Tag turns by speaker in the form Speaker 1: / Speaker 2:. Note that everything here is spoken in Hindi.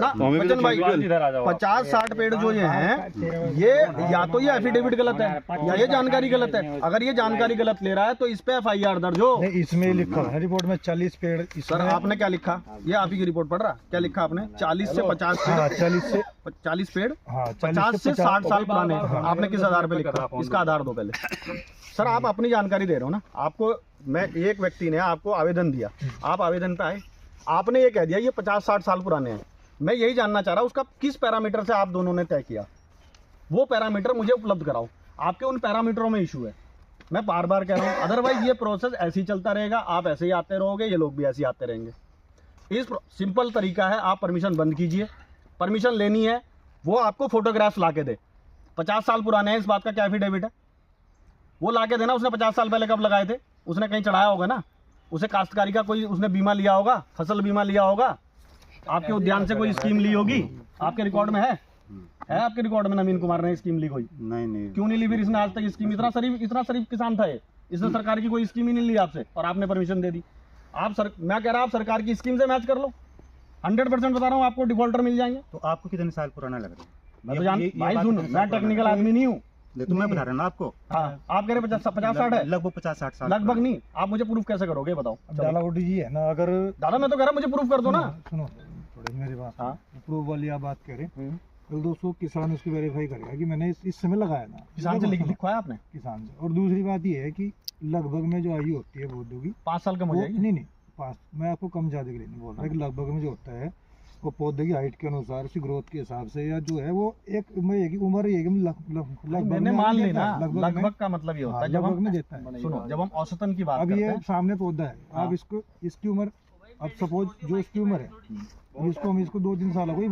Speaker 1: ना बच्चन भाई, 50-60 पेड़ जो ये हैं, ये या तो ये एफिडेविट गलत है या ये जानकारी गलत है। अगर ये जानकारी गलत ले रहा है तो इस पे FIR दर्ज हो।
Speaker 2: इसमें लिखा है रिपोर्ट में 40 पेड़।
Speaker 1: सर आपने क्या लिखा, ये आप ही की रिपोर्ट पढ़ रहा, क्या लिखा आपने? 40 से 50 पेड़, 40 पेड़ 50 से 60 साल पुराने। आपने किस आधार पे लिखा? इसका आधार दो पहले। सर आप अपनी जानकारी दे रहे हो ना, आपको मैं एक व्यक्ति ने आपको आवेदन दिया, आप आवेदन पे आए, आपने ये कह दिया ये 50-60 साल पुराने हैं। मैं यही जानना चाह रहा हूँ उसका किस पैरामीटर से आप दोनों ने तय किया, वो पैरामीटर मुझे उपलब्ध कराओ। आपके उन पैरामीटरों में इशू है, मैं बार बार कह रहा हूँ। अदरवाइज ये प्रोसेस ऐसे ही चलता रहेगा, आप ऐसे ही आते रहोगे, ये लोग भी ऐसे ही आते रहेंगे। इस सिंपल तरीका है, आप परमिशन बंद कीजिए। परमिशन लेनी है वो आपको फोटोग्राफ्स ला के दे। 50 साल पुराने हैं, इस बात का क्या एफिडेविट है? वो ला के देना। उसने 50 साल पहले कब लगाए थे? उसने कहीं चढ़ाया होगा ना, उसे काश्तकारी का कोई उसने बीमा लिया होगा, फसल बीमा लिया होगा, आपके उद्यान से कोई स्कीम ली होगी, आपके रिकॉर्ड में है आपके रिकॉर्ड में नवीन कुमार ने स्कीम ली कोई? नहीं। क्यों नहीं ली फिर इसने आज तक स्कीम? इतना शरीफ किसान था ये, इसने सरकार की कोई स्कीम ही नहीं ली आपसे और आपने परमिशन दे दी। मैं कह रहा हूं आप सरकार की स्कीम से मैच कर लो, 100% बता रहा हूँ आपको डिफॉल्टर मिल जाएंगे।
Speaker 3: तो आपको कितने साल पुराना लग रहा है?
Speaker 1: मैं तो जान भाई सुन, मैं टेक्निकल आदमी नहीं हूँ,
Speaker 3: तो मैं बता रहा हूँ आपको।
Speaker 1: हाँ, आप कह रहे 50-60 है,
Speaker 3: लगभग 50-60 साल।
Speaker 1: लगभग नहीं, आप मुझे प्रूफ कैसे करोगे बताओ?
Speaker 2: दादा जी है ना, अगर
Speaker 1: दादा मैं तो कह रहा मुझे प्रूफ कर दो ना।
Speaker 2: सुनो थोड़ी मेरी बात।
Speaker 1: हाँ
Speaker 2: प्रूफ वाली आप बात करें, कल दोस्तों किसान उसकी वेरीफाई करेगा कि मैंने इस समय लगाया ना,
Speaker 1: किसान से लिखवाया आपने?
Speaker 2: किसान से। और दूसरी बात ये है कि लगभग में जो आयु होती है पौधों की
Speaker 1: 5 साल कम हो जाएगी।
Speaker 2: नहीं 5, मैं आपको कम ज्यादा के लिए नहीं बोल रहा, कि लगभग में जो होता है वो पौधे की हाइट के अनुसार, उसकी ग्रोथ के हिसाब से, या जो है वो एक उम्र है कि लगभग
Speaker 1: मैंने मान लेना। लगभग का मतलब ये होता है जब हम
Speaker 2: देता है।
Speaker 1: सुनो, जब हम औसतन की बात
Speaker 2: अब
Speaker 1: करते
Speaker 2: ये
Speaker 1: हैं,
Speaker 2: सामने पौधा है, अब इसको इसकी उम्र, अब सपोज जो इसकी उम्र है, इसको हम 2-3 साल हो गई